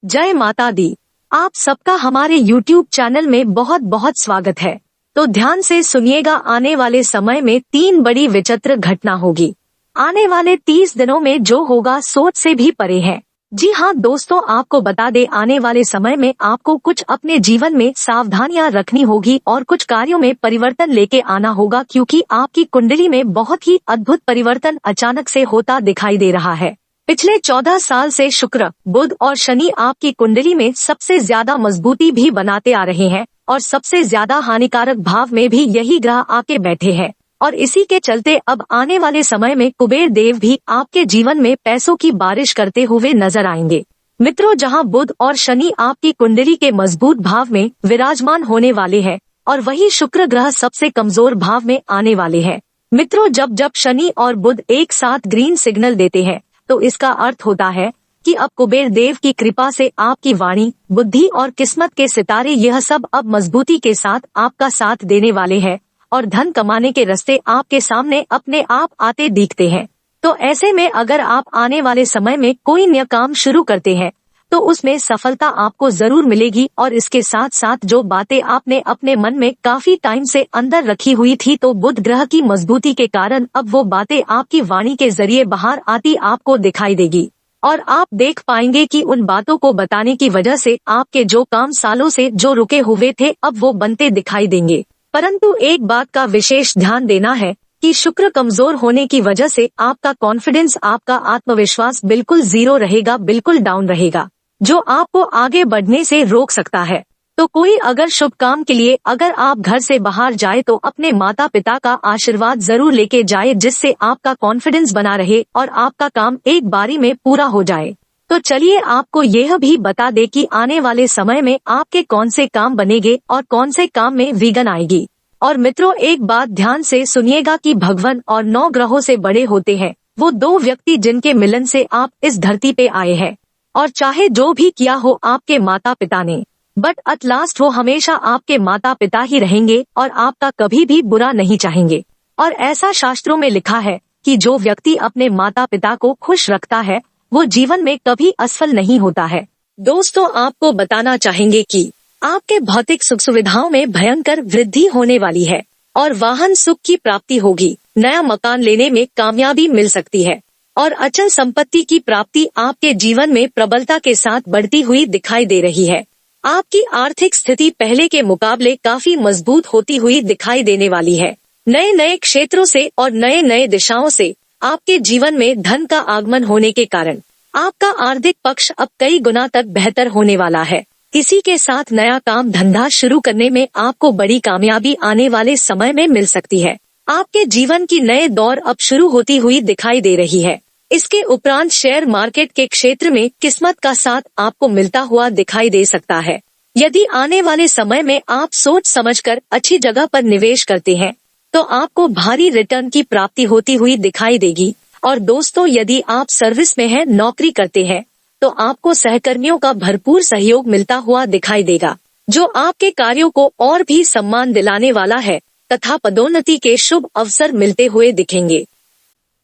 जय माता दी। आप सबका हमारे YouTube चैनल में बहुत बहुत स्वागत है। तो ध्यान से सुनिएगा, आने वाले समय में 3 बड़ी विचित्र घटना होगी। आने वाले 30 दिनों में जो होगा सोच से भी परे है। जी हाँ दोस्तों, आपको बता दे, आने वाले समय में आपको कुछ अपने जीवन में सावधानियां रखनी होगी और कुछ कार्यों में परिवर्तन लेके आना होगा, क्योंकि आपकी कुंडली में बहुत ही अद्भुत परिवर्तन अचानक से होता दिखाई दे रहा है। पिछले 14 साल से शुक्र, बुध और शनि आपकी कुंडली में सबसे ज्यादा मजबूती भी बनाते आ रहे हैं और सबसे ज्यादा हानिकारक भाव में भी यही ग्रह आके बैठे हैं। और इसी के चलते अब आने वाले समय में कुबेर देव भी आपके जीवन में पैसों की बारिश करते हुए नजर आएंगे। मित्रों, जहां बुध और शनि आपकी कुंडली के मजबूत भाव में विराजमान होने वाले हैं और वही शुक्र ग्रह सबसे कमजोर भाव में आने वाले हैं। मित्रों, जब जब शनि और बुध एक साथ ग्रीन सिग्नल देते हैं तो इसका अर्थ होता है कि अब कुबेर देव की कृपा से आपकी वाणी, बुद्धि और किस्मत के सितारे यह सब अब मजबूती के साथ आपका साथ देने वाले हैं और धन कमाने के रास्ते आपके सामने अपने आप आते दिखते हैं। तो ऐसे में अगर आप आने वाले समय में कोई नया काम शुरू करते हैं तो उसमें सफलता आपको जरूर मिलेगी। और इसके साथ साथ जो बातें आपने अपने मन में काफी टाइम से अंदर रखी हुई थी, तो बुध ग्रह की मजबूती के कारण अब वो बातें आपकी वाणी के जरिए बाहर आती आपको दिखाई देगी और आप देख पाएंगे कि उन बातों को बताने की वजह से आपके जो काम सालों से जो रुके हुए थे अब वो बनते दिखाई देंगे। परंतु एक बात का विशेष ध्यान देना है कि शुक्र कमजोर होने की वजह से आपका कॉन्फिडेंस, आपका आत्मविश्वास बिल्कुल जीरो रहेगा, बिल्कुल डाउन रहेगा, जो आपको आगे बढ़ने से रोक सकता है। तो कोई अगर शुभ काम के लिए अगर आप घर से बाहर जाए तो अपने माता पिता का आशीर्वाद जरूर लेके जाए, जिससे आपका कॉन्फिडेंस बना रहे और आपका काम एक बारी में पूरा हो जाए। तो चलिए आपको यह भी बता दे कि आने वाले समय में आपके कौन से काम बनेंगे और कौन से काम में विघ्न आएगी। और मित्रों, एक बात ध्यान से सुनिएगा कि भगवान और 9 ग्रहों से बड़े होते हैं वो 2 व्यक्ति जिनके मिलन से आप इस धरती पे आए हैं। और चाहे जो भी किया हो आपके माता पिता ने, बट एट लास्ट वो हमेशा आपके माता पिता ही रहेंगे और आपका कभी भी बुरा नहीं चाहेंगे। और ऐसा शास्त्रों में लिखा है कि जो व्यक्ति अपने माता पिता को खुश रखता है वो जीवन में कभी असफल नहीं होता है। दोस्तों, आपको बताना चाहेंगे कि आपके भौतिक सुख सुविधाओं में भयंकर वृद्धि होने वाली है और वाहन सुख की प्राप्ति होगी। नया मकान लेने में कामयाबी मिल सकती है और अचल संपत्ति की प्राप्ति आपके जीवन में प्रबलता के साथ बढ़ती हुई दिखाई दे रही है। आपकी आर्थिक स्थिति पहले के मुकाबले काफी मजबूत होती हुई दिखाई देने वाली है। नए नए क्षेत्रों से और नए नए दिशाओं से आपके जीवन में धन का आगमन होने के कारण आपका आर्थिक पक्ष अब कई गुना तक बेहतर होने वाला है। इसी के साथ नया काम धंधा शुरू करने में आपको बड़ी कामयाबी आने वाले समय में मिल सकती है। आपके जीवन की नए दौर अब शुरू होती हुई दिखाई दे रही है। इसके उपरांत शेयर मार्केट के क्षेत्र में किस्मत का साथ आपको मिलता हुआ दिखाई दे सकता है। यदि आने वाले समय में आप सोच समझकर अच्छी जगह पर निवेश करते हैं तो आपको भारी रिटर्न की प्राप्ति होती हुई दिखाई देगी। और दोस्तों, यदि आप सर्विस में हैं, नौकरी करते हैं, तो आपको सहकर्मियों का भरपूर सहयोग मिलता हुआ दिखाई देगा, जो आपके कार्यों को और भी सम्मान दिलाने वाला है तथा पदोन्नति के शुभ अवसर मिलते हुए दिखेंगे।